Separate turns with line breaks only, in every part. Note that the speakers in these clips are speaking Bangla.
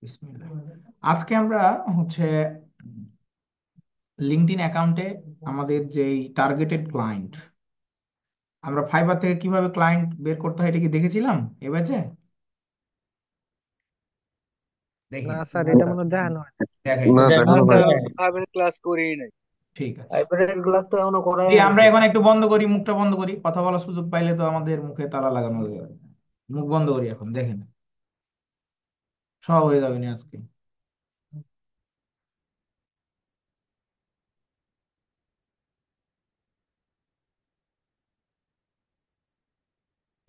বিসমিল্লাহ। আজকে আমরা হচ্ছে লিঙ্কডইন অ্যাকাউন্টে আমাদের যেই টার্গেটেড ক্লায়েন্ট, আমরা ফাইবার থেকে কিভাবে ক্লায়েন্ট বের করতে হয় এটা কি দেখেছিলাম এ ব্যাচে? দেখি
না স্যার, এটা মনে হয় দেখানো হয় না।
দেখাই
না,
তাহলে।
না
দেখানো
স্যার,
হয়
আমি
নাই।
তো ফাইভের ক্লাস করিই নাই।
ঠিক আছে,
ফাইভের ক্লাস তো এখনো করাই
এই আমরা
হয়েছে।
এখন একটু বন্ধ করি, মুখটা বন্ধ করি, কথা বলার সুযোগ পাইলে তো আমাদের মুখে তালা লাগানো যাবে। মুখ বন্ধ করি এখন, দেখেন সব হয়ে যাবে না আজকে।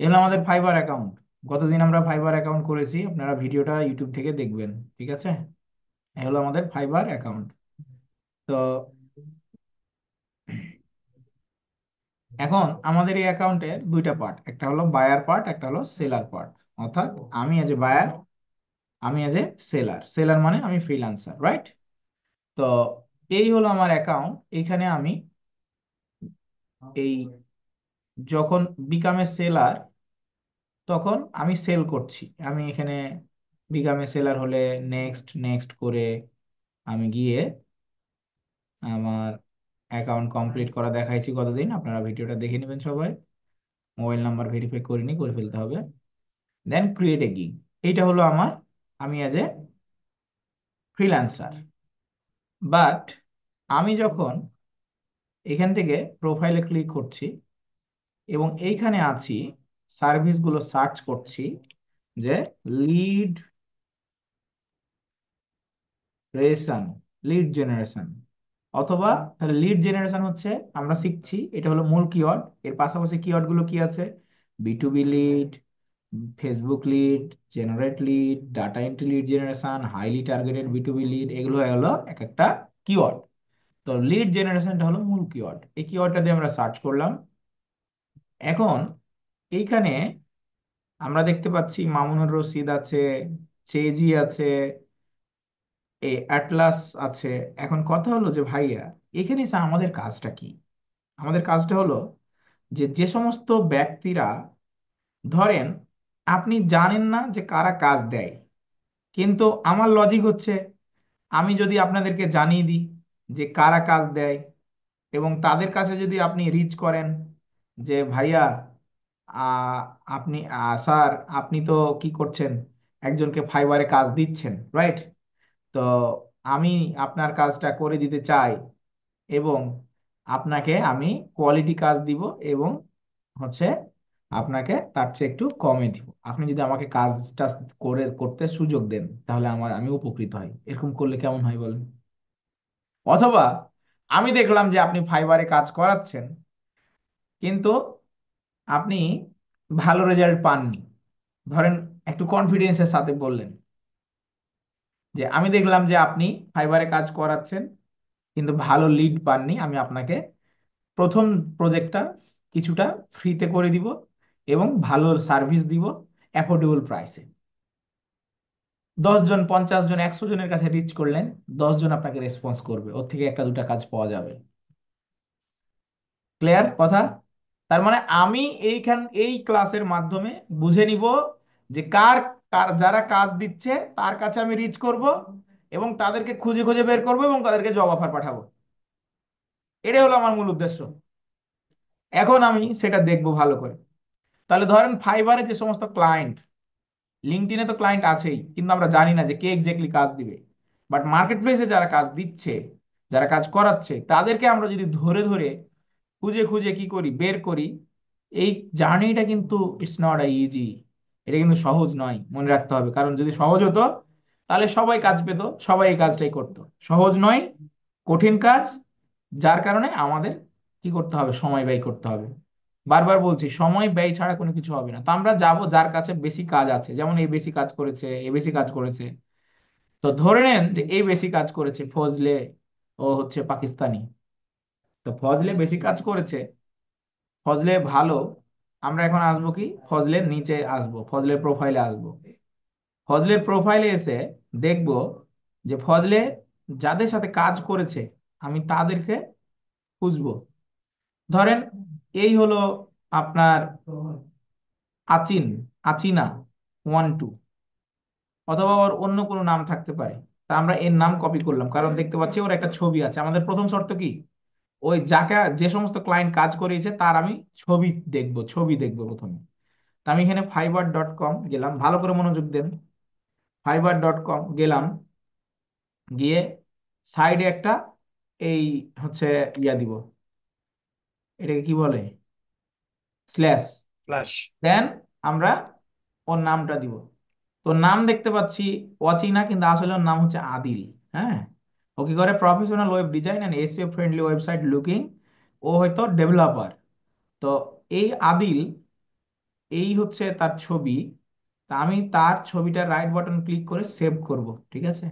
এ হলো আমাদের ফাইবার অ্যাকাউন্ট। গতদিন আমরা ফাইবার অ্যাকাউন্ট করেছি, আপনারা ভিডিওটা ইউটিউব থেকে দেখবেন। ঠিক আছে, এ হলো আমাদের ফাইবার অ্যাকাউন্ট। তো এখন আমাদের এই অ্যাকাউন্টের দুইটা পার্ট, একটা হলো বায়ার পার্ট, একটা হলো সেলার পার্ট। অর্থাৎ আমি এজ এ বায়ার, আমি এজ এ সেলার। সেলার মানে আমি ফ্রিল্যান্সার, রাইট? তো এই হলো আমার অ্যাকাউন্ট। এখানে আমি এই যখন বিকাম এ সেলার, তখন আমি সেল করছি। আমি এখানে বিকাম এ সেলার হলে নেক্সট নেক্সট করে আমি গিয়ে আমার অ্যাকাউন্ট কমপ্লিট করা দেখাইছি গতদিন, আপনারা ভিডিওটা দেখে নেবেন সবাই। মোবাইল নাম্বার ভেরিফাই করিনি, করে ফেলতে হবে। দেন ক্রিয়েট এ গিগ, এইটা হলো আমার, আমি অ্যাজ এ ফ্রিল্যান্সার। বাট আমি যখন এখান থেকে প্রোফাইলে ক্লিক করছি এবং এইখানে আছি, সার্ভিসগুলো সার্চ করছি, যে লিড রেশন, লিড জেনারেশন, অথবা তাহলে লিড জেনারেশন হচ্ছে, আমরা শিখছি এটা হলো মূল কিওয়ার্ড। এর পাশাপাশি কিওয়ার্ড গুলো কি আছে? B to B lead, Facebook lead, generate lead, data entry lead generation, highly targeted B to B lead, এগুলো হলো এক একটা কিওয়ার্ড। তো লিড জেনারেশনটা হলো মূল কিওয়ার্ড, এই কিওয়ার্ডটা দিয়ে আমরা সার্চ করলাম। এখন এইখানে আমরা দেখতে পাচ্ছি মামুনুর রশিদ আছে, চেজি আছে, এই অ্যাটলাস আছে। এখন কথা হলো যে ভাইয়া, এখানে এসে আমাদের কাজটা কি? আমাদের কাজটা হলো যে যে সমস্ত ব্যক্তিরা, ধরেন আপনি জানেন না যে কারা কাজ দেয়, কিন্তু আমার লজিক হচ্ছে, আমি যদি আপনাদেরকে জানিয়ে দিই যে কারা কাজ দেয়, এবং তাদের কাছে যদি আপনি রিচ করেন যে ভাইয়া, আহ, আপনি স্যার, আপনি তো কি করছেন, একজনকে ফাইবারে কাজ দিচ্ছেন, রাইট? তো আমি আপনার কাজটা করে দিতে চাই, এবং আপনাকে আমি কোয়ালিটি কাজ দিব, এবং হচ্ছে আপনাকে তার চেয়ে একটু কমে দিব। আপনি যদি আমাকে কাজটা করে করতে সুযোগ দেন, তাহলে আমি উপকৃত হই। এরকম করলে কেমন হয় বলেন? অথবা আমি দেখলাম যে আপনি ফাইবারে কাজ করাচ্ছেন, কিন্তু আপনি ভালো রেজাল্ট পাননি। ধরেন একটু কনফিডেন্সের সাথে বললেন যে আমি দেখলাম যে আপনি ফাইবারে কাজ করাচ্ছেন কিন্তু ভালো লিড পাননি, আমি আপনাকে প্রথম প্রজেক্টটা কিছুটা ফ্রিতে করে দিব, এবং ভালো সার্ভিস দিব অ্যাফোর্ডেবল প্রাইসে। 10 জন, 50 জন, 100 জনের কাছে রিচ করলেন, 10 জন আপনাকে রেসপন্স করবে, ওর থেকে একটা দুটা কাজ পাওয়া যাবে। ক্লিয়ার কথা? তার মানে আমি এই ক্লাসের মাধ্যমে বুঝে নিব যে কার কার যারা কাজ দিচ্ছে তার কাছে আমি রিচ করব, এবং তাদেরকে খুঁজে খুঁজে বের করব, এবং তাদেরকে জব অফার পাঠাবো। এটাই হলো আমার মূল উদ্দেশ্য। এখন আমি সেটা দেখবো ভালো করে। তাহলে ধরেন ফাইবারে যে সমস্ত ক্লায়েন্ট, লিঙ্কডইনে তো ক্লায়েন্ট আছেই, কিন্তু আমরা জানি না যে কে এক্স্যাক্টলি কাজ দিবে। বাট মার্কেট প্লেসে যারা কাজ দিচ্ছে, যারা কাজ করাচ্ছে, তাদেরকে আমরা যদি ধরে ধরে খুঁজে খুঁজে কি করি, বের করি, এই জার্নিটা কিন্তু ইটস নট ইজি। এটা কিন্তু সহজ নয়, মনে রাখতে হবে। কারণ যদি সহজ হতো, তাহলে সবাই কাজ পেত, সবাই এই কাজটাই করতো। সহজ নয়, কঠিন কাজ। যার কারণে আমাদের কি করতে হবে, সময় ব্যয় করতে হবে। বারবার বলছি, সময় ব্যয় ছাড়া কোনো কিছু হবে না। তো আমরা যাব যার কাছে বেশি কাজ আছে, যেমন এই বেশি কাজ করেছে, এ বেশি কাজ করেছে। তো ধরে নেন যে এই বেশি কাজ করেছে ফজলে, ও হচ্ছে পাকিস্তানি। তো ফজলে বেশি কাজ করেছে, ফজলে ভালো। আমরা এখন আসবো কি, ফজলের নিচে আসবো, ফজলের প্রোফাইলে আসবো। ফজলের প্রোফাইলে এসে দেখব যে ফজলে যাদের সাথে কাজ করেছে, আমি তাদেরকে খুঁজবো। ধরেন এই হলো আপনার আচিন, আচিনা 1 2, অথবা ওর অন্য কোনো নাম থাকতে পারে। তা আমরা এর নাম কপি করলাম, কারণ দেখতে পাচ্ছি ওর একটা ছবি আছে। আমাদের প্রথম শর্ত কি, ওই যাকে যে সমস্ত ক্লায়েন্ট কাজ করিয়েছে তার আমি ছবি দেখবো প্রথমে। তা আমি এখানে fiverr.com গেলাম, ভালো করে মনোযোগ দেন। fiverr.com গেলাম, গিয়ে সাইডে একটা এই হচ্ছে ইয়া দিব, এটাকে কি বলে, স্ল্যাশ।
ফ্ল্যাশ।
দেন আমরা ওর নামটা দিব। তো নাম দেখতে পাচ্ছি অচেনা, কিন্তু আসলে ওর নাম হচ্ছে আদিল। হ্যাঁ, ও কি করে, professional web design and SEO friendly website looking. ও হয়তো ডেভেলপার। তো এই আদিল, এই হচ্ছে তার ছবি। তা আমি তার ছবিটা রাইট বাটন ক্লিক করে সেভ করব, ঠিক আছে?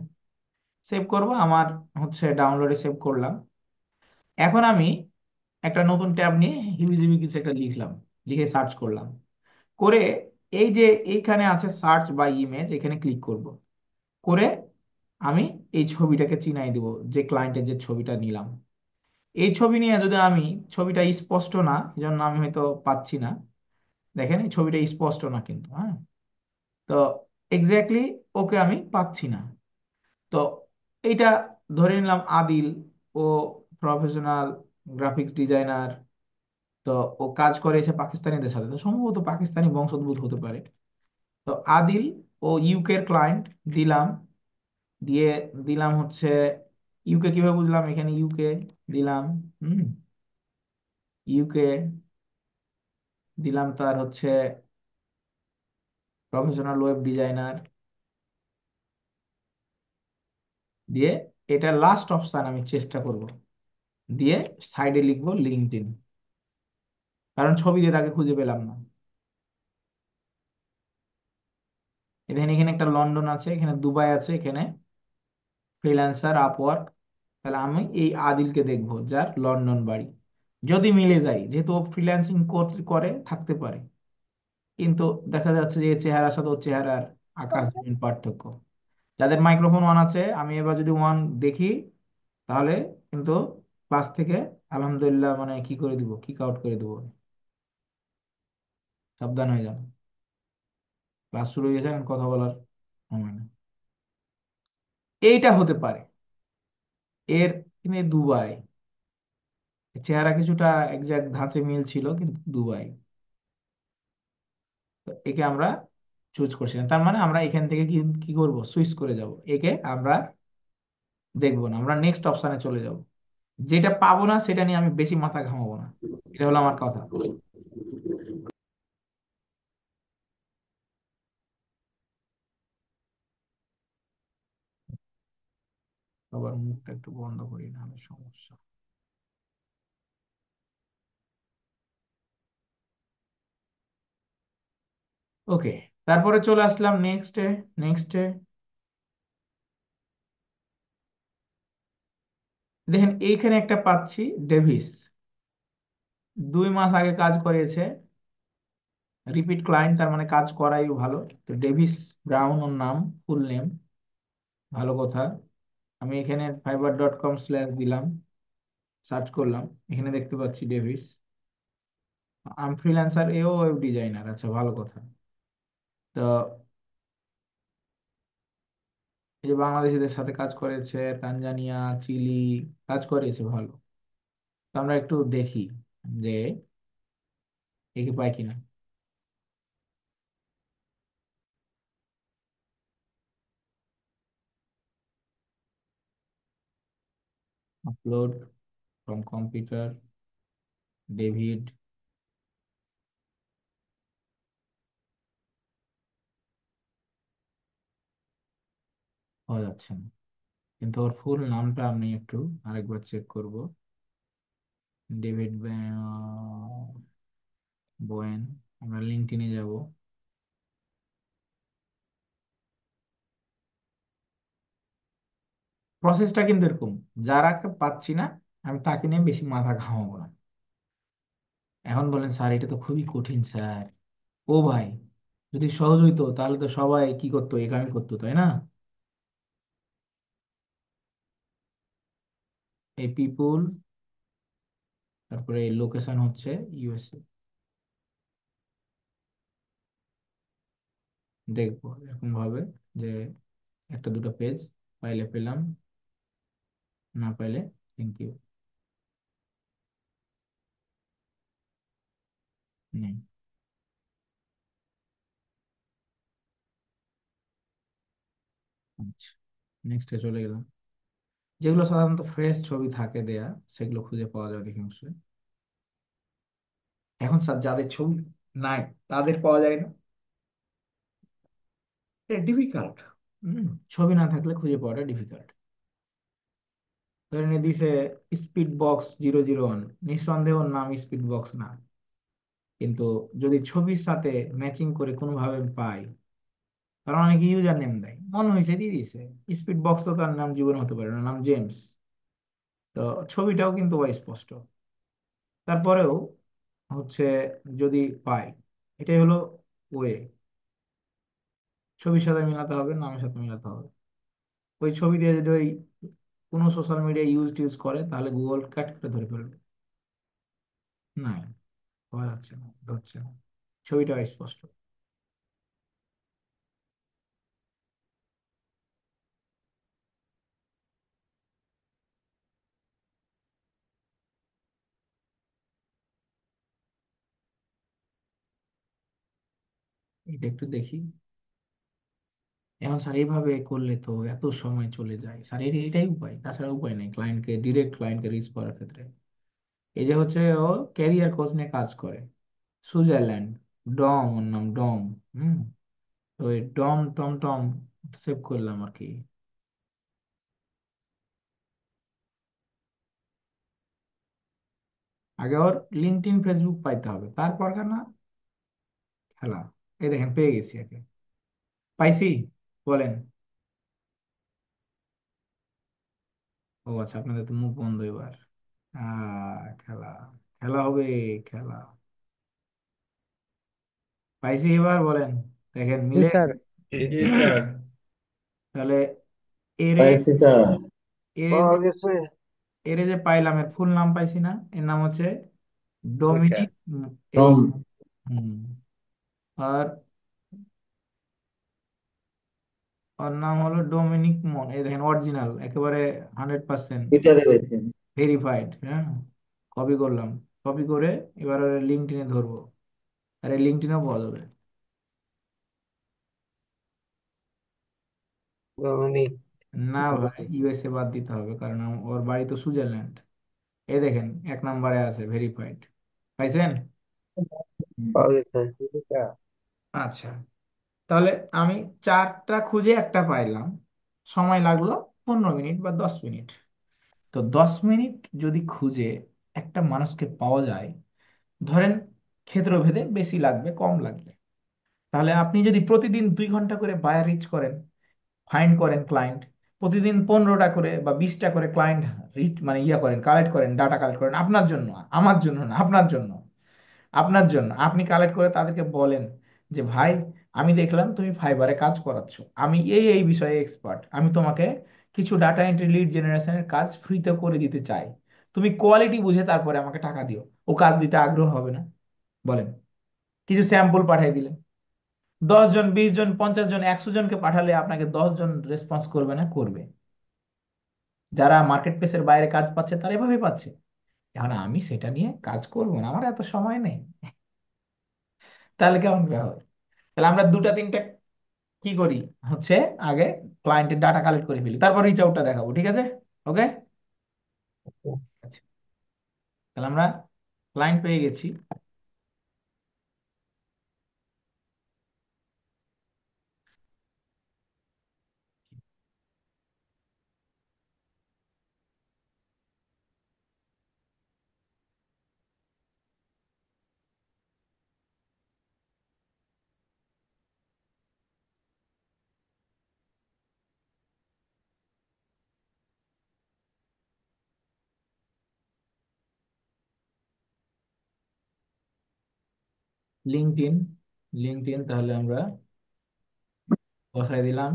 সেভ করব, আমার হচ্ছে ডাউনলোডে সেভ করলাম। এখন আমি একটা নতুন ট্যাব নিয়ে হিবিজিবি কিছু একটা লিখলাম, লিখে সার্চ করলাম, করে এই যে এইখানে আছে সার্চ বাই ইমেজ, এখানে ক্লিক করব। করে আমি এই ছবিটাকে চিনাই দিব, যে ক্লায়েন্টের যে ছবিটা নিলাম। এই ছবি নিয়ে যদি আমি, ছবিটা স্পষ্ট না, এই জন্য আমি হয়তো পাচ্ছি না। দেখেন এই ছবিটা স্পষ্ট না কিন্তু, হ্যাঁ। তো এক্স্যাক্টলি ওকে আমি পাচ্ছি না। তো এইটা ধরে নিলাম আদিল, ও প্রফেশনাল গ্রাফিক্স ডিজাইনার। তো ও কাজ করে এসে পাকিস্তানিদের সাথে, তো সম্ভবত পাকিস্তানি বংশোদ্ভূত হতে পারে। তো আদিল, ও ইউকের ক্লায়েন্ট দিলাম। দিয়ে দিলাম হচ্ছে ইউকে, কিভাবে বুঝলাম, এখানে ইউকে দিলাম। হুম, ইউকে দিলাম, তার হচ্ছে প্রফেশনাল ওয়েব ডিজাইনার। দিয়ে এটা লাস্ট অপশন আমি চেষ্টা করব, দিয়ে সাইডে লিখবো লিঙ্কডইন, কারণ ছবি দিয়ে তাকে খুঁজে পেলাম না। এখানে এখানে একটা লন্ডন আছে, এখানে দুবাই আছে, এখানে ফ্রিল্যান্সার আপওয়ার্ক। তাহলে আমি এই আদিলকে দেখবো, যার লন্ডন বাড়ি। যদি মিলে যায়, যেহেতু ও ফ্রিল্যান্সিং করে থাকতে পারে, কিন্তু দেখা যাচ্ছে যে এর চেহারার সাথে ওর চেহারার আকাশ জমিন পার্থক্য। যাদের মাইক্রোফোন অন আছে, আমি এবার যদি ওয়ান দেখি, তাহলে কিন্তু ক্লাস থেকে আলহামদুলিল্লাহ মানে কি করে দিব, কিক আউট করে দিব। সাবধান হয়ে যান, ক্লাস শুরু হয়ে গেছে, এখন কথা বলার সময় না। এইটা হতে পারে এর, কিন্তু এ দুবাই, চেহারা কিছুটা একজ্যাক্ট ধাঁচে মিল ছিল, কিন্তু দুবাই। তো একে আমরা চুজ করছি না, তার মানে আমরা এখান থেকে কি কি করব, সুইচ করে যাব, একে আমরা দেখবো না, আমরা নেক্সট অপশনে চলে যাব। যেটা পাবো না সেটা নিয়ে আমি বেশি মাথা ঘামাবো না। এটা হলো আমার কথা। আবার মুখটা একটু বন্ধ করি, না হলে সমস্যা। ওকে, তারপরে চলে আসলাম নেক্সটে। নেক্সটে দেখেন এইখানে একটা পাচ্ছি, ডেভিস, 2 মাস আগে কাজ করেছে, রিপিট ক্লায়েন্ট, তার মানে কাজ করাই ভালো। তো ডেভিস ব্রাউন ওর নাম, ফুল নেম, ভালো কথা। আমি এখানে fiverr.com/ দিলাম, সার্চ করলাম, এখানে দেখতে পাচ্ছি ডেভিস। আমি ফ্রিল্যান্সার, এও ওয়েব ডিজাইনার, আচ্ছা ভালো কথা। তো এই যে বাংলাদেশিদের সাথে কাজ করেছে, তানজানিয়া, চিলি, কাজ করেছে ভালো। তো আমরা একটু দেখি যে একে পাই কিনা। Upload from computer, David. পাওয়া যাচ্ছে না, কিন্তু ওর ফুল নামটা আমি একটু আরেকবার চেক করব। ডেভিড বোয়েন। আমরা লিঙ্কডইনে যাব। প্রসেসটা কিন্তু এরকম, যারা পাচ্ছি না আমি তাকে নিয়ে বেশি মাথা ঘামাবো না। এখন বলেন স্যার এটা তো খুবই কঠিন স্যার। ও ভাই, যদি সহজ হইতো তাহলে তো সবাই কি করতো, এই কামই করতো, তাই না? এই পিপুল, তারপরে লোকেশন হচ্ছে ইউএসএ। দেখবো এরকম ভাবে। যে একটা দুটো পেজ, পাইলে পেলাম, না পাইলে থ্যাংক ইউ নেই। আচ্ছা, নেক্সটে চলে গেলাম। যেগুলো সাধারণত ফ্রেশ ছবি থাকে দেয়া, সেগুলো খুঁজে পাওয়া যায় অধিকাংশ। এখন স্যার যাদের ছবি নাই তাদের পাওয়া যায় না, এটা ডিফিকাল্ট। ছবি না থাকলে খুঁজে পাওয়াটা ডিফিকাল্ট। ধরে নিয়ে দিছে স্পিড বক্স 001, নিঃসন্দেহে ওর নাম স্পিড বক্স না, কিন্তু যদি ছবির সাথে ম্যাচিং করে কোনোভাবে পাই, কারণ অনেকে ইউজার নেম দেয়, মনে হয়েছে দিয়ে দিছে। স্পিড বক্স তো তার নাম জীবনে হতে পারে না, নাম জেমস। তো ছবিটাও কিন্তু স্পষ্ট। তারপরেও হচ্ছে যদি পাই, এটাই হলো ওয়ে। ছবির সাথে মিলাতে হবে, নামের সাথে মিলাতে হবে। ওই ছবি দিয়ে যদি ওই কোনো সোশ্যাল মিডিয়া ইউজ করে, তাহলে গুগল কাট করে ধরে ফেলবে। নাই, পাওয়া যাচ্ছে না, ধরছে না, ছবিটা স্পষ্ট। এটা একটু দেখি। এখন স্যার এইভাবে করলে তো এত সময় চলে যায় স্যার, এটাই উপায়, তাছাড়া উপায় নেই ক্লায়েন্টকে রিচ করার ক্ষেত্রে। এই যে হচ্ছে ও ক্যারিয়ার কোচ নিয়ে কাজ করে, সুইজারল্যান্ড, ডম, ওর নাম ডম। হুম। তো এই ডম টম টম সেভ করলাম আর কি। আগে ওর লিঙ্কডইন ফেসবুক পাইতে হবে, তারপর না খেলা। এই দেখেন পেয়ে গেছি আগে, পাইছি। বলেন। ও আচ্ছা, আপনাদের তো মুখ বন্ধ এবার। খেলা, খেলা হবে, খেলা। পাইছি এবার, বলেন। দেখেন
জি
মিলে
স্যার।
গেছে।
জি স্যার।
তাহলে এরে
পাইছি স্যার।
এরে
পাওয়া
যে
গেছে।
এরে যে পাইলাম, এর ফুল নাম পাইছি না, এর নাম হচ্ছে
ওইটা।
ডোমিনিক এই।
টম।
হুম। আর ওর নাম হলো ডোমিনিক মন, এই দেখেন অরিজিনাল একেবারে, 100%
টুইটারে পেয়েছি।
ভেরিফাইড। হ্যাঁ, কপি করলাম, কপি করে এবার লিঙ্কডইনে ধরবো, আর এই লিঙ্কডইনেও পাওয়া যাবে।
ডমিনিক।
না ভাই, ইউএসএ বাদ দিতে হবে, কারণ ওর বাড়ি তো সুইজারল্যান্ড। এই দেখেন 1 নম্বরে আছে ভেরিফাইড। পাইছেন?
পাওয়া গেছে।
আচ্ছা, তাহলে আমি চারটা খুঁজে একটা পাইলাম, সময় লাগলো 15 মিনিট বা 10 মিনিট। তো 10 মিনিট যদি খুঁজে একটা মানুষকে পাওয়া যায়, ধরেন ক্ষেত্রভেদে বেশি লাগবে কম লাগবে, তাহলে আপনি যদি প্রতিদিন 2 ঘন্টা করে বায়ার রিচ করেন, ফাইন্ড করেন ক্লায়েন্ট, প্রতিদিন 15টা করে বা 20টা করে ক্লায়েন্ট রিচ মানে করেন, কালেক্ট করেন, ডাটা কালেক্ট করেন আপনার জন্য, আমার জন্য না, আপনার জন্য, আপনার জন্য আপনি কালেক্ট করে তাদেরকে বলেন যে ভাই, আমি দেখলাম তুমি ফাইবারে কাজ করাচ্ছ, আমি এই এই বিষয়ে এক্সপার্ট, আমি তোমাকে কিছু ডাটা এন্ট্রি লিড জেনারেশনের কাজ ফ্রিতে করে দিতে চাই, তুমি কোয়ালিটি বুঝে তারপরে আমাকে টাকা দিও। ও কাজ দিতে আগ্রহ হবে না? বলেন। কিছু স্যাম্পল পাঠিয়ে দিলেন, 10 জন, 20 জন, 50 জন, 100 জনকে পাঠালে আপনাকে 10 জন রেসপন্স করবে না? করবে। যারা মার্কেট প্লেসের বাইরে কাজ পাচ্ছে তারা এভাবে পাচ্ছে। এখন আমি সেটা নিয়ে কাজ করবো না, আমার এত সময় নেই, তাহলে কেমন করে হবে? তাহলে আমরা দুটা তিনটা কি করি হচ্ছে, আগে ক্লায়েন্টের ডাটা কালেক্ট করে ফেলি, তারপর রিচ আউটটা দেখাবো, ঠিক আছে? ওকে। তাহলে আমরা ক্লায়েন্ট পেয়ে গেছি। লিঙ্কডইন, লিঙ্কডইন তাহলে আমরা বসাই দিলাম,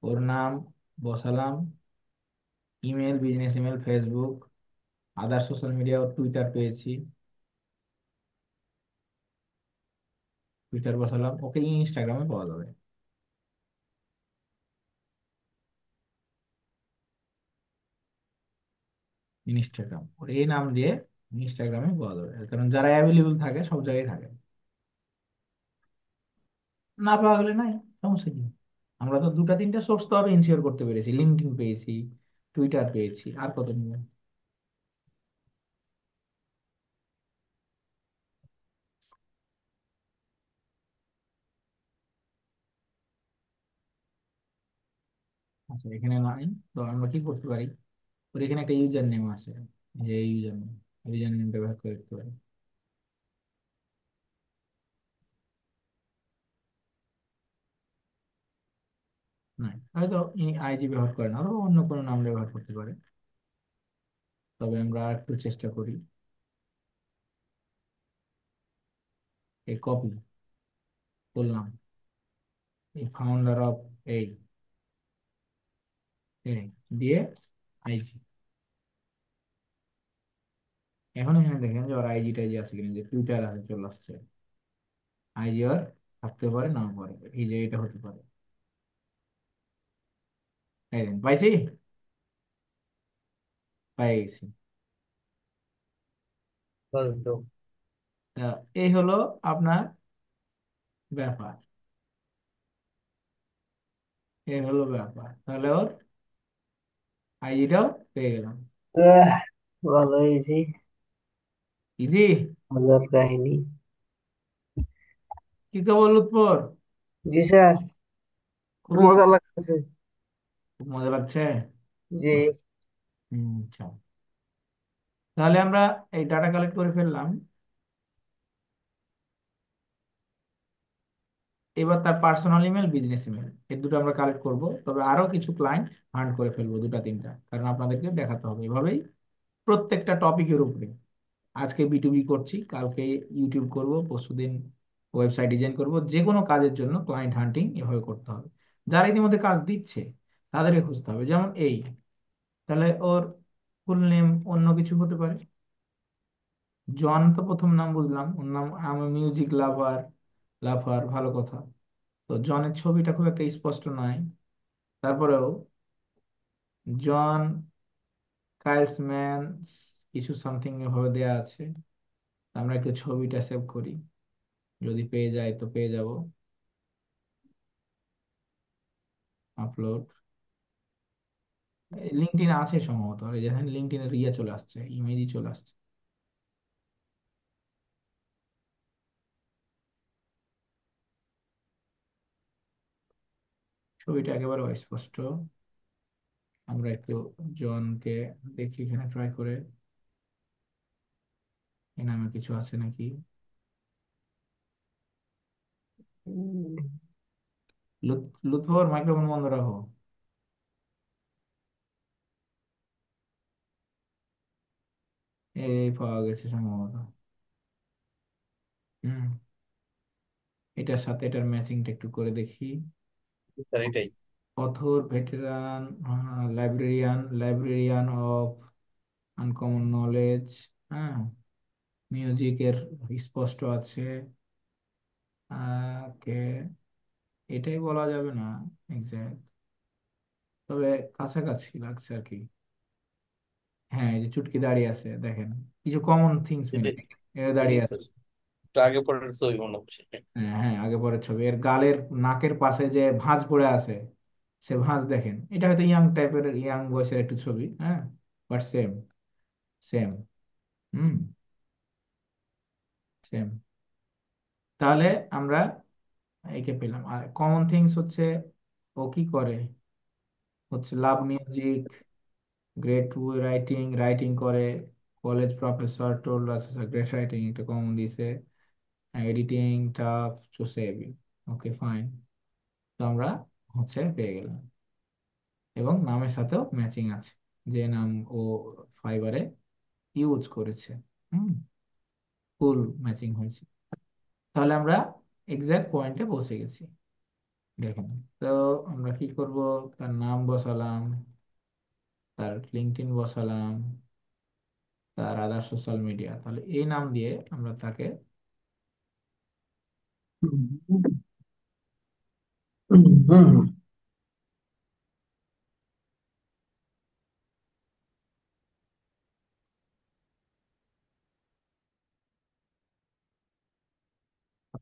ওর নাম বসালাম, ইমেল, বিজনেস ইমেল, ফেসবুক, আদার সোশ্যাল মিডিয়া, টুইটার পেয়েছি, টুইটার বসালাম, ওকে ইনস্টাগ্রামে পাওয়া যাবে। ইনস্টাগ্রাম, ওর এই নাম দিয়ে ইনস্টাগ্রামে পাওয়া যাবে, কারণ যারা অ্যাভেলেবল থাকে সব জায়গায় থাকে। না পাওয়া গেলে নাই, সমস্যা কি? আমরা তো দুটা তিনটা সোর্স তো আরো ইনশিওর করতে পেরেছি, লিঙ্কডইন পেয়েছি, টুইটার পেয়েছি, আর কত নিবে? আচ্ছা এখানে নাই, তো আমরা কি করতে পারি, ওর এখানে একটা ইউজার নেম আছে, যে ইউজার নেম ব্যবহার করে দেখতে পারি। নাই, হয়তো ইনি আইজি ব্যবহার করেন, আরো অন্য কোনো নাম ব্যবহার করতে পারে। তবে আমরা আর একটু চেষ্টা করি। এই কপি করলাম, এই ফাউন্ডার অফ এই এই দিয়ে আইজি। এখন এখানে দেখেন যে ওর আইজি টাইজি আছে কিনা, যে টুইটার আছে চলে আসছে। আইজি আর থাকতে পারে, নাও পারে, এই যে এটা হতে পারে। এই দেখেন, পাইছি, পাইছি।
বলতো।
এই হলো আপনার ব্যাপার, এই হলো ব্যাপার। তাহলে ওর আইডিটাও পেয়ে গেলাম।
আহ, ভালো হয়েছে।
ইজি।
মজার কাহিনী।
কি খবর লুৎফর?
জি স্যার।
খুবই
মজা লাগতেছে।
খুব মজা লাগছে।
জি।
আচ্ছা, তাহলে আমরা এই ডাটা কালেক্ট করে ফেললাম। এবার তার পার্সোনাল ইমেল, বিজনেস ইমেল, এই দুটো আমরা কালেক্ট করব। তবে আরো কিছু ক্লায়েন্ট হান্ট করে ফেলবো, দুটা তিনটা, কারণ আপনাদেরকে দেখাতে হবে এভাবেই প্রত্যেকটা টপিকের উপরে। আজকে বিটুবি করছি, কালকে ইউটিউব করব, পরশুদিন ওয়েবসাইট ডিজাইন করব। যে কোনো কাজের জন্য ক্লায়েন্ট হান্টিং এভাবে করতে হবে। যারা ইতিমধ্যে কাজ দিচ্ছে তাদেরকে খুঁজতে হবে, যেমন এই। তাহলে ওর ফুল নেম অন্য কিছু হতে পারে। জন তো প্রথম নাম বুঝলাম, ওর নাম আমি মিউজিক লাভার, লাভার ভালো কথা। তো জনের ছবিটা খুব একটা স্পষ্ট নয়, তারপরেও জন কাইসম্যান কিছু সামথিং এভাবে দেয়া আছে। আমরা একটু ছবিটা সেভ করি, যদি পেয়ে যাই তো পেয়ে যাব। আপলোড, লিঙ্কডইন আছে সম্ভবত, আর এই যেখানে লিঙ্কডইনের ইয়ে চলে আসছে, ইমেজই চলে আসছে। ছবিটা একেবারে অস্পষ্ট। আমরা একটু জনকে দেখি এখানে ট্রাই করে, এ নামে কিছু আছে নাকি।
উম,
লুৎফর মাইক্রোফোন বন্ধ রাখো। এই পাওয়া গেছে সম্ভবত। হুম, এটার সাথে এটার ম্যাচিংটা একটু করে দেখি।
স্যার এটাই।
Author veteran, librarian of uncommon knowledge. হ্যাঁ, মিউজিকের স্পষ্ট আছে। কে, এটাই বলা যাবে না এক্সাক্ট, তবে কাছাকাছি লাগছে আর কি। হ্যাঁ, এই যে চুটকি দাঁড়িয়ে আছে দেখেন, কিছু কমন থিংস মিলে
এটাই।
এর
জি
দাঁড়িয়ে আছে।
স্যার। একটু আগে পরের ছবি মনে হচ্ছে।
হ্যাঁ হ্যাঁ, আগে পরের ছবি। এর গালের নাকের পাশে যে ভাঁজ পড়ে আছে, সে ভাঁজ দেখেন, এটা হয়তো ইয়াং টাইপের, ইয়াং বয়সের একটু ছবি। হ্যাঁ, but same, same. Hmm, same. তাহলে আমরা একে পেলাম। আর কমন থিংস হচ্ছে, ও কি করে, হচ্ছে love music, great writing, writing করে, college professor told us, great writing একটা কমন দিছে, editing tough to save you. Okay fine, তো আমরা হচ্ছে পেয়ে গেলাম। এবং নামের সাথেও ম্যাচিং আছে, যে নাম ও ফাইবারে ইউজ করেছে। হুম, ফুল ম্যাচিং হয়েছে। তাহলে আমরা এক্সাক্ট পয়েন্টে পৌঁছে গেছি, দেখুন। তো আমরা কি করব, তার নাম বসালাম, তার লিঙ্কডইন বসালাম, তার আদার সোশ্যাল মিডিয়া, তাহলে এই নাম দিয়ে আমরা তাকে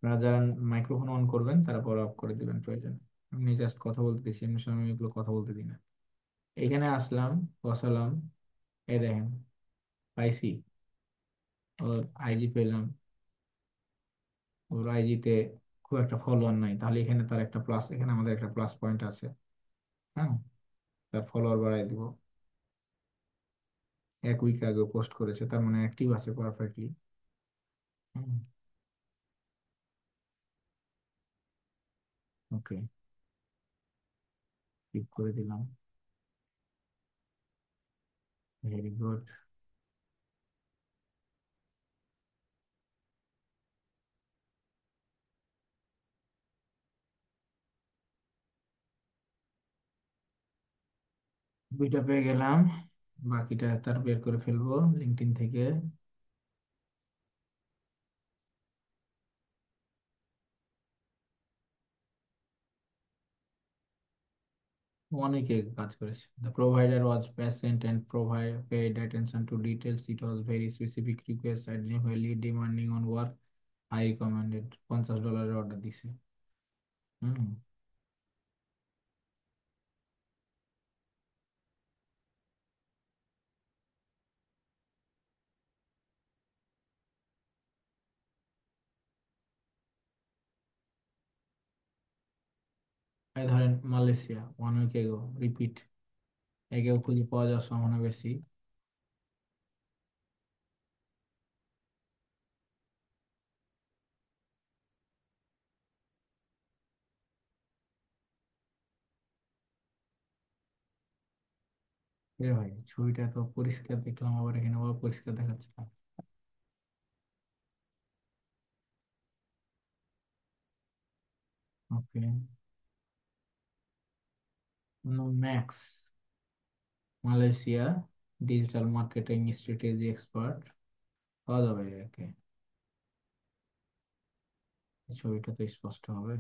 আপনারা যারা মাইক্রোফোন অন করবেন তারা পরে অফ করে দিবেন প্রয়োজন। আমি জাস্ট কথা বলতে দিচ্ছি, এমনি সময় আমি এগুলো কথা বলতে দিই না। এখানে আসলাম, বসালাম, এই দেখেন পাইছি, ওর আইজি পেলাম। ওর আইজিতে খুব একটা ফলোয়ার নাই, তাহলে এখানে তার একটা প্লাস, এখানে আমাদের একটা প্লাস পয়েন্ট আছে। হ্যাঁ, তার ফলোয়ার বাড়াই দিব। 1 উইক আগে পোস্ট করেছে, তার মানে অ্যাক্টিভ আছে পারফেক্টলি। ওকে, ক্লিক করে দিলাম। Very good. দুইটা পেয়ে গেলাম, বাকিটা তার বের করে ফেলবো লিঙ্কডইন থেকে। অনেকে কাজ করেছে। The provider was patient and provide paid attention to details. It was very specific request, identify demanding on work. I recommended $50 order দিছে। হুম, এই ধরেন মালয়েশিয়া, 1 উইক এগো, রিপিট, এগেও খুঁজে পাওয়া যাওয়ার সম্ভাবনা বেশি। এ ভাই, ছবিটা তো পরিষ্কার দেখলাম, আবার এখানে আবার পরিষ্কার দেখাচ্ছে না। Okay, Max, Malaysia, digital marketing strategy expert, পাওয়া যাবে একে। এই ছবিটা তো স্পষ্ট হবে।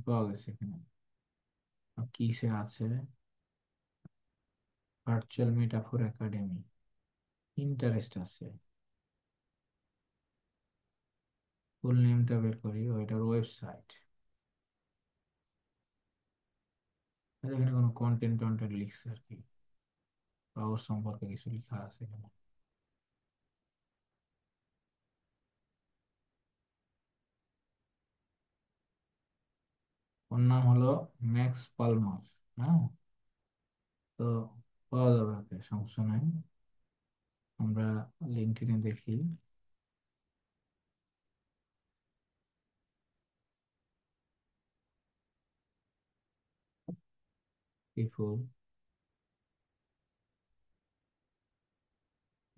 পাওয়া গেছে এখানে। আর কিসে আছে? ভার্চুয়াল মেটাফোর একাডেমি, ইন্টারেস্ট আছে। ফুল নেমটা বের করি, ওইটার ওয়েবসাইট। এখানে কোনো কন্টেন্ট টন্টেন্ট লিখছে আর কি, বা ওর সম্পর্কে কিছু লেখা আছে এখানে। ওর নাম হলো ম্যাক্স পালমার। হ্যাঁ, তো পাওয়া যাবে ওকে, সমস্যা নাই। আমরা লিঙ্কডইনে দেখি। People,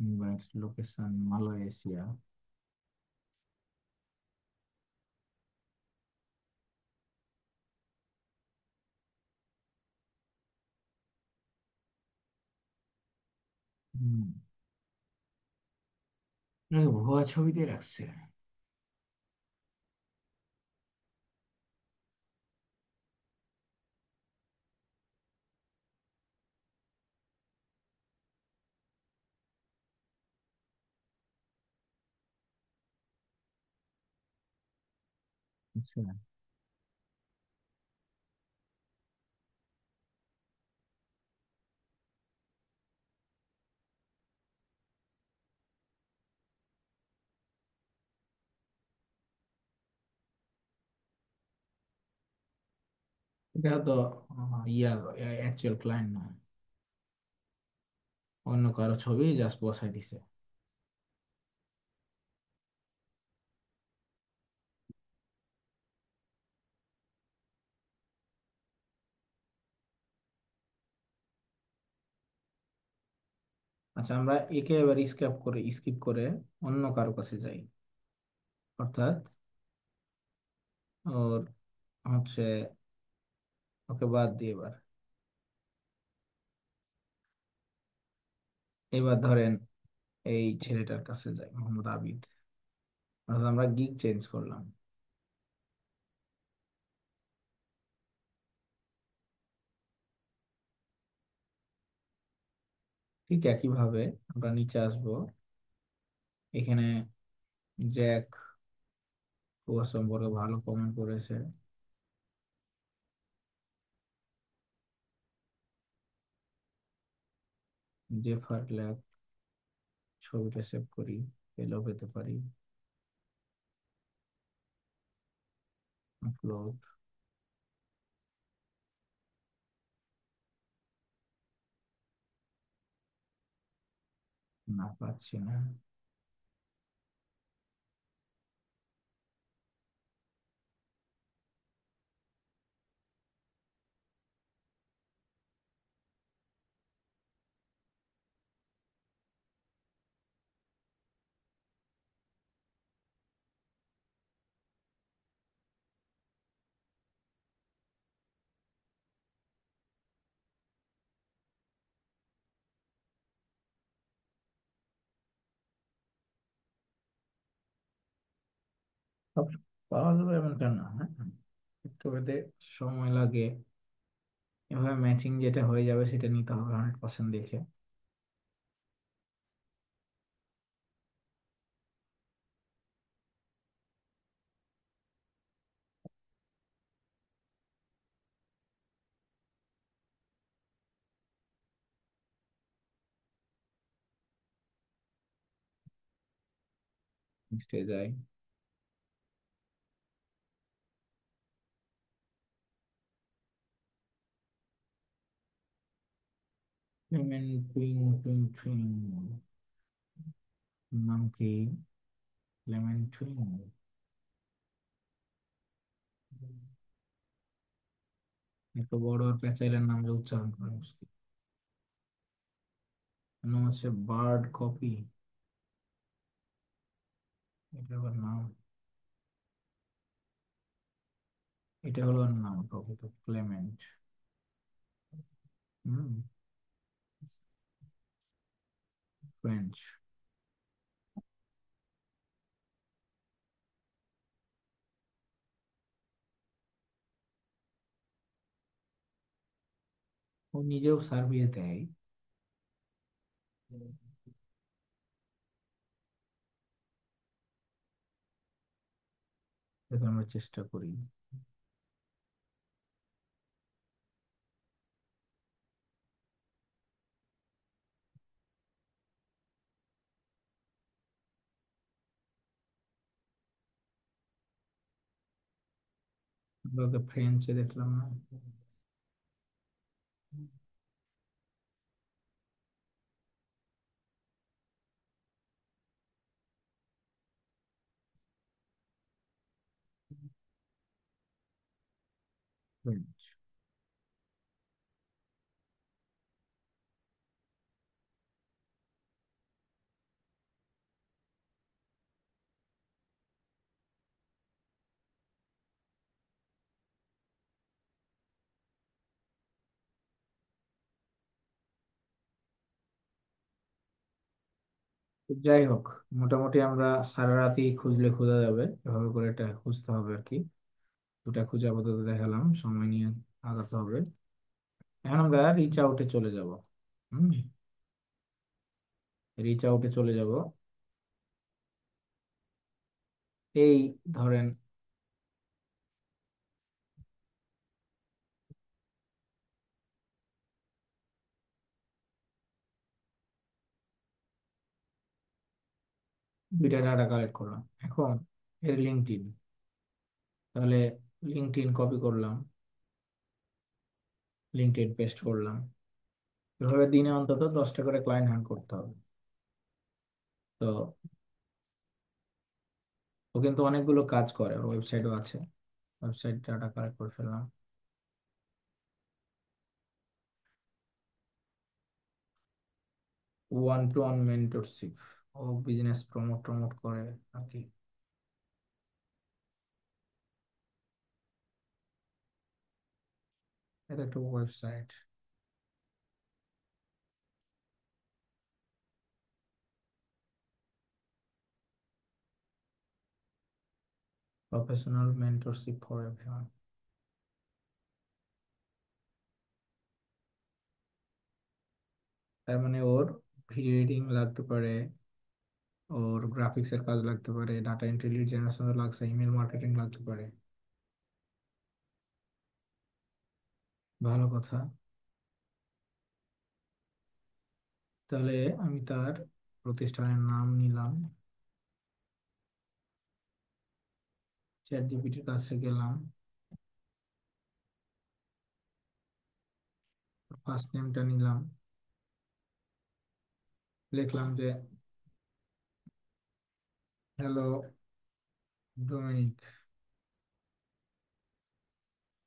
invite, location Malaysia. হুম, এটাকে ভুয়া ছবি দিয়ে রাখছে। আচ্ছা, এটা তো ইয়া, অ্যাকচুয়াল ক্লায়েন্ট না, অন্য কারো ছবি জাস্ট বসাই দিছে। আচ্ছা, আমরা একে এবার স্কিপ করে অন্য কারো কাছে যাই। অর্থাৎ ওর হচ্ছে, ওকে বাদ দিয়ে এবার, এবার ধরেন এই ছেলেটার কাছে যাই, মোহাম্মদ আবিদ। অর্থাৎ আমরা গিগ চেঞ্জ করলাম। ঠিক একইভাবে আমরা নিচে আসবো। এখানে জ্যাক কুয়া সম্পর্কে ভালো কমেন্ট করেছে। জেফার ল্যাব, ছবিটা সেভ করি, পেলেও পেতে পারি। আপলোড, না পাচ্ছি না। সব পাওয়া যাবে এমনটা না, হ্যাঁ, একটু এতে সময় লাগে। এভাবে ম্যাচিং যেটা হয়ে যাবে সেটা নিতে হবে 100% দেখে। নেক্সটে যাই। পেমেন্ট টুইং টুইং টুইং, নাম কি? লেমন টুইং। এত বড় আর প্যাচাইলের নাম যে উচ্চারণ করা মুশকিল। নাম হচ্ছে বার্ড কপি। এটা আবার নাম? এটা হলো ওর নাম প্রকৃত, ক্লেমেন্ট। হুম, ফ্রেঞ্চ। ও নিজেও সার্ভিস দেয়। দেখো আমরা চেষ্টা করি। আমরা ওকে ফ্রেঞ্চে দেখলাম না। ফ্রেঞ্চ। তো যাই হোক, মোটামুটি আমরা সারা রাতই খুঁজলে খোঁজা যাবে, এভাবে করে এটা খুঁজতে হবে আর কি। দুটা খুঁজে আপাতত দেখালাম, সময় নিয়ে আগাতে হবে। এখন আমরা রিচ আউটে চলে যাব। হুম, রিচ আউটে চলে যাব। এই ধরেন, দুইটা ডাটা কালেক্ট করলাম। এখন এর লিঙ্কডইন, তাহলে লিঙ্কডইন কপি করলাম, লিঙ্কডইন পেস্ট করলাম। এভাবে দিনে অন্তত 10টা করে ক্লায়েন্ট হ্যান্ড করতে হবে। তো ও কিন্তু অনেকগুলো কাজ করে, ওর ওয়েবসাইটও আছে। ওয়েবসাইট ডাটা কালেক্ট করে ফেললাম। ওয়ান টু ওয়ান মেন্টরশিপ, ও বিজনেস প্রমোট প্রমোট করে আর কি। এটা একটা website. Professional mentorship for everyone. তার মানে ওর ভিডিও এডিটিং লাগতে পারে, ওর গ্রাফিক্স এর কাজ লাগতে পারে, ডাটা এন্ট্রি লিড জেনারেশন লাগছে, ইমেল মার্কেটিং লাগতে পারে। ভালো কথা। তাহলে আমি তার প্রতিষ্ঠানের নাম নিলাম, চ্যাট জিপিটির কাছে গেলাম, ফার্স্ট নেমটা নিলাম, লিখলাম যে hello Dominic,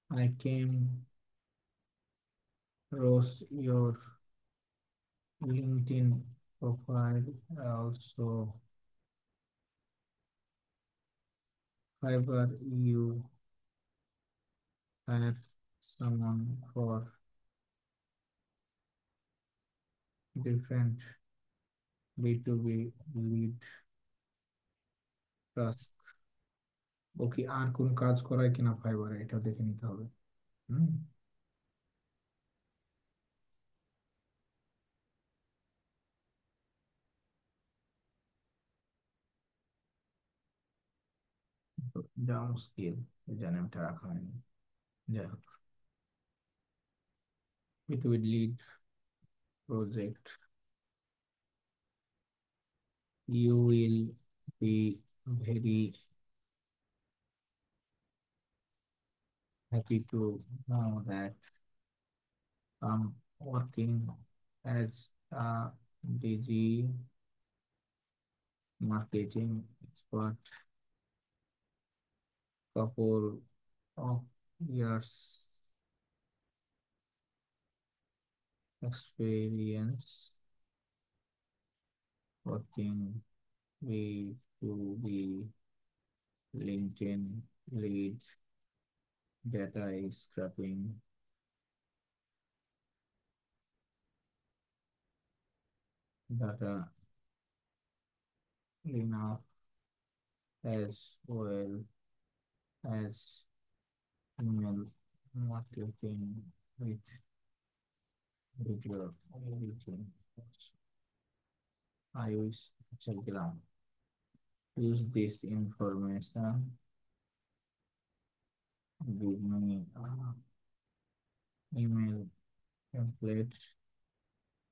I came across your LinkedIn profile, also Fiverr you hire someone for different B2B lead task। ও কি আর কোন কাজ করায় কিনা ফাইবারে, এটা দেখে নিতে হবে। হুম। জাম স্কিল, জানি এটা রাখা হয়নি। যাই হোক, B2B lead project, you will be very happy to know that I'm working as a DG marketing expert, couple of years experience working with to be LinkedIn lead, data scraping, data cleanup, as well as email marketing with video editing. I wish Instagram use this information, give me email template.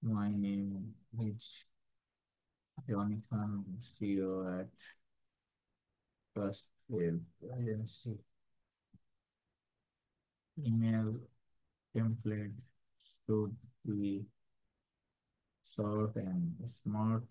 My name is Jonathan, CEO at Trust Web Agency. Email template should be short and smart.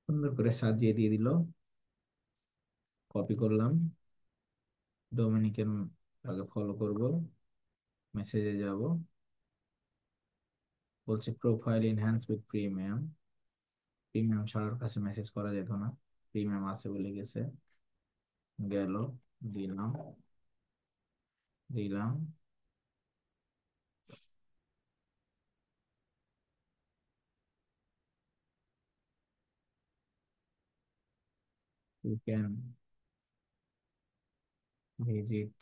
সুন্দর করে সাজিয়ে দিয়ে দিল। কপি করলাম, ডোমিনিকের আগে ফলো করব, মেসেজে যাব, বলছে profile enhance with premium. Premium ছাড়ার কাছে মেসেজ করা যেত না, প্রিমিয়াম আছে বলে গেছে। গেল, দিলাম, দিলাম, you can visit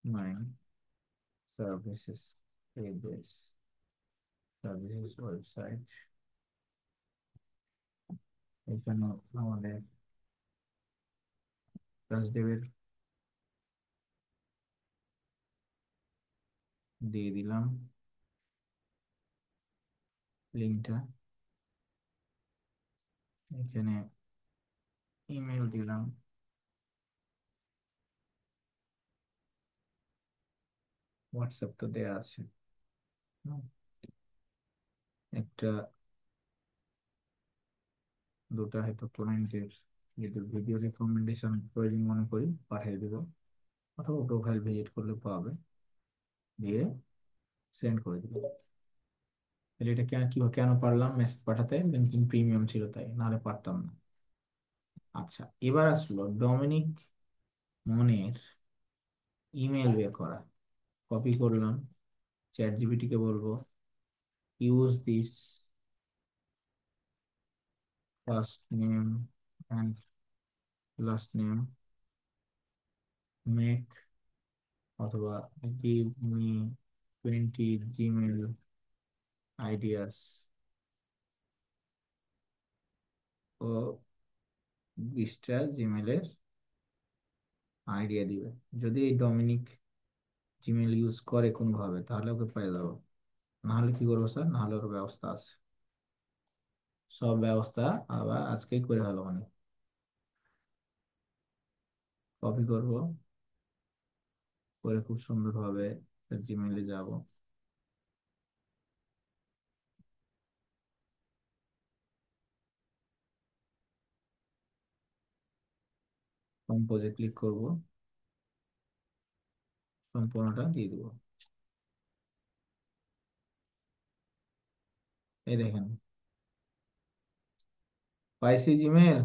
my services pages, services website. এখানে আমাদের রাজদেবের দিয়ে দিলাম লিঙ্কটা, এখানে ইমেল দিলাম, হোয়াটসঅ্যাপ তো দেয়া আছে। হুম, একটা দুটা হয়তো ক্লায়েন্টের যদি ভিডিও রেকমেন্ডেশন প্রয়োজন মনে করি পাঠিয়ে দেবো, অথবা প্রোফাইল ভিজিট করলে পাবে, দিয়ে সেন্ড করে দিব। তাহলে এটা কেন কেন পারলাম মেসেজ পাঠাতে, লিঙ্কডইন প্রিমিয়াম ছিল তাই, নাহলে পারতাম না। আচ্ছা, এবার আসলো ডমিনিক মনের ইমেল বের করা। কপি করলাম, চ্যাট জিপিটি কে বলবো use this first name and last name, make অথবা গিভ মি 20 জিমেল আইডিয়াস, ও 20টা জিমেলের আইডিয়া দিবে। যদি এই ডমিনিক জিমেল ইউজ করে কোনোভাবে তাহলে ওকে পেয়ে যাবো, না হলে কি করবো স্যার? না হলে ওর ব্যবস্থা আছে, সব ব্যবস্থা আবার আজকেই করে ভালো মানে। কপি করব, করে খুব সুন্দরভাবে জিমেইলে যাব, কম্পোজে ক্লিক করব, সম্পূর্ণটা দিয়ে দিব। এই দেখেন, পাইছি জিমেল।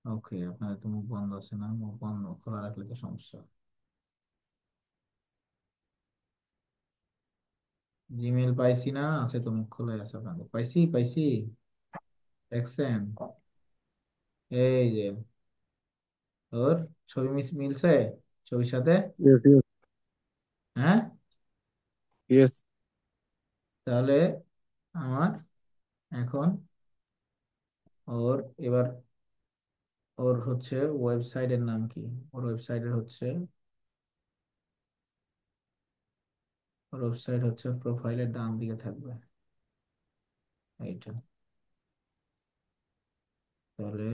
ওকে, আপনার তো মুখ বন্ধ আছে না? মুখ বন্ধ খোলা রাখলে তো সমস্যা। জিমেল পাইছি না, আছে তো, মুখ খোলাই আছে আপনাদের। পাইছি পাইছি, দেখছেন? এই যে ওর ছবি মিলছে ছবির সাথে।
Yes, yes,
হ্যাঁ,
yes,
তাহলে আমার এখন ওর এবার ওর হচ্ছে ওয়েবসাইটের নাম কি? ওর ওয়েবসাইটের হচ্ছে, ওর ওয়েবসাইট হচ্ছে প্রোফাইলের ডান দিকে থাকবে এইটা। তাহলে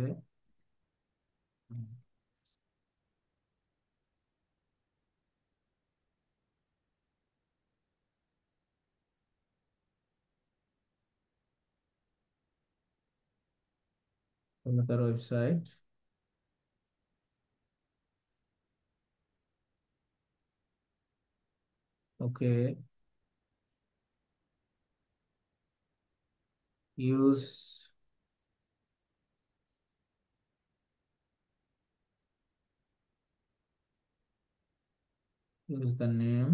তার website, okay, use use the name,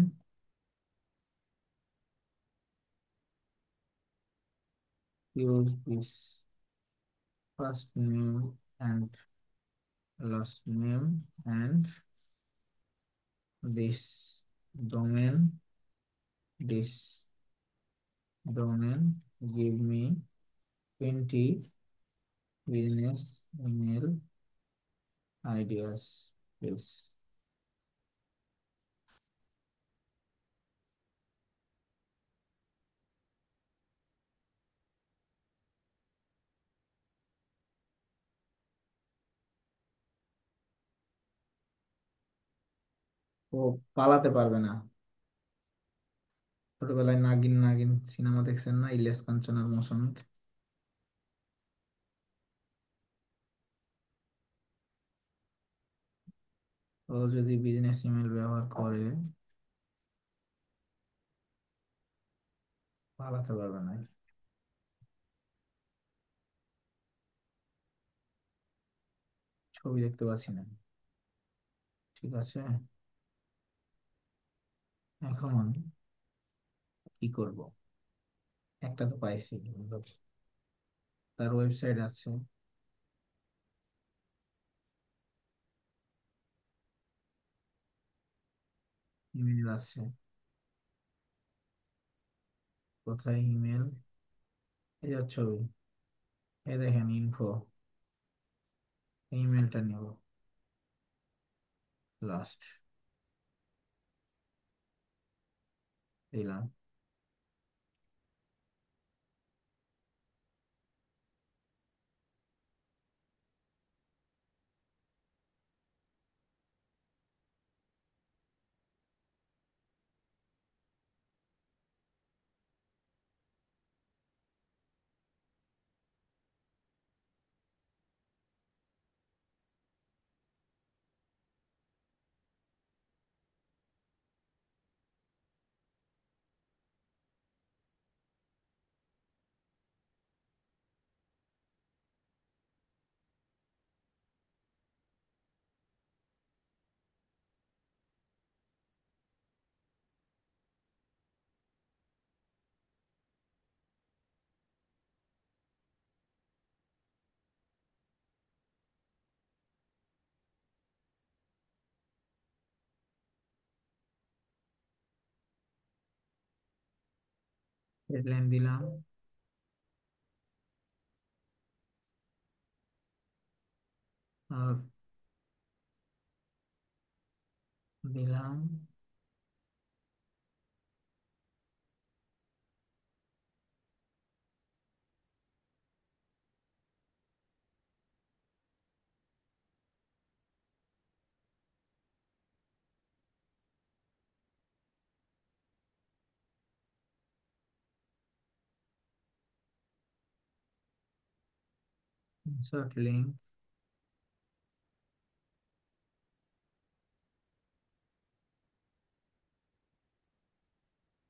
use this first name and last name and this domain, this domain, give me 20 business email ideas please. ও পালাতে পারবে না। ছোটবেলায় নাগিন নাগিন সিনেমা দেখছেন না, ইলিয়াস কাঞ্চনের মৌসুমী? ও যদি বিজনেস ইমেল ব্যবহার করে পালাতে পারবে না। ছবি দেখতে পাচ্ছি না, ঠিক আছে। এখন কি করব? একটা তো পাইছি, তার ওয়েবসাইট আছে, ইমেল আছে, কোথায় ইমেল? এই যে ছবি, এই দেখেন ইনফো, ইমেলটা নেব লাস্ট, দিলাম। হেডলাইন দিলাম, আর দিলাম ইনসার্ট লিঙ্ক,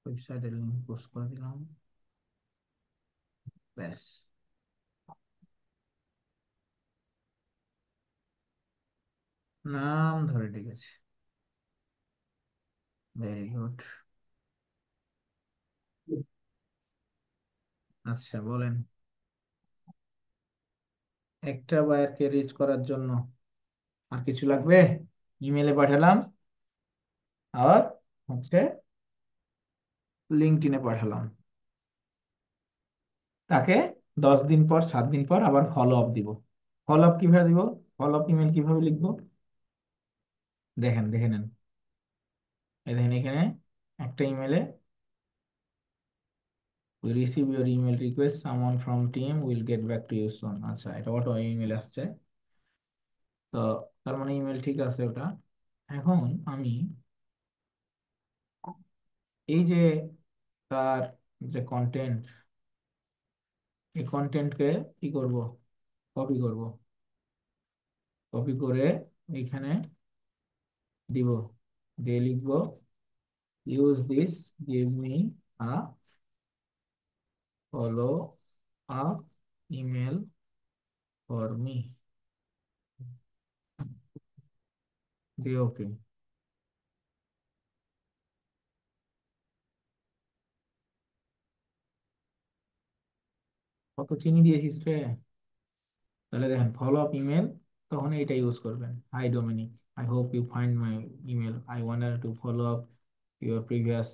ওয়েবসাইটের লিঙ্ক পোস্ট করে দিলাম, ব্যাস। নাম ধরে, ঠিক আছে, ভেরি গুড। আচ্ছা বলেন, একটা বায়ারকে রিচ করার জন্য আর কিছু লাগবে? ইমেলে পাঠালাম, আর হচ্ছে লিঙ্কডইনে পাঠালাম, তাকে 10 দিন পর 7 দিন পর আবার ফলো আপ দিব। ফলো আপ কিভাবে দিব? ফলো আপ ইমেল কিভাবে লিখবো দেখেন, দেখে নেন। এই দেখেন এখানে একটা ইমেলে, we receive your email request, someone from team will get back to you soon। আচ্ছা, এটা অটো ইমেল আসছে, তো তার মানে ইমেল ঠিক আছে ওটা। এখন আমি এই যে তার যে কন্টেন্ট, এই কন্টেন্টকে কি করব? কপি করব, কপি করে এখানে দিব, দিয়ে লিখবো use this, give me a follow up email for me, দিয়ে ওকে। কত চিনি দিয়েছিস রে! তাহলে দেখেন ফলো আপ ইমেল, তখন এটা ইউজ করবেন। Hi Dominic, I hope you find my email, I wanted to follow up your previous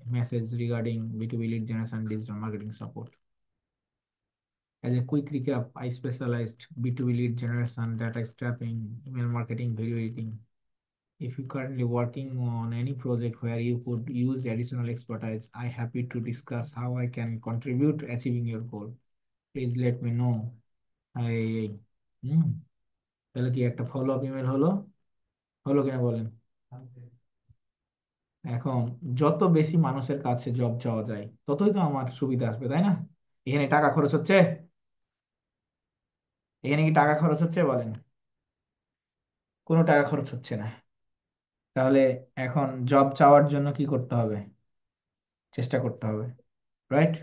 message regarding B2B lead generation digital marketing support. As a quick recap, I specialized B2B lead generation, data scraping, email marketing, video editing. If you're currently working on any project where you could use additional expertise, I'm happy to discuss how I can contribute to achieving your goal. Please let me know. এই হুম, তাহলে কি একটা ফলো আপ ইমেল হলো? হলো কিনা বলেন? এখন যত বেশি মানুষের কাছে জব চাওয়া যায়, ততই তো আমার সুবিধা আসবে, তাই না? এখানে টাকা খরচ হচ্ছে? এখানে কি টাকা খরচ হচ্ছে বলেন? কোনো টাকা খরচ হচ্ছে না। তাহলে এখন জব চাওয়ার জন্য কি করতে হবে? চেষ্টা করতে হবে, রাইট?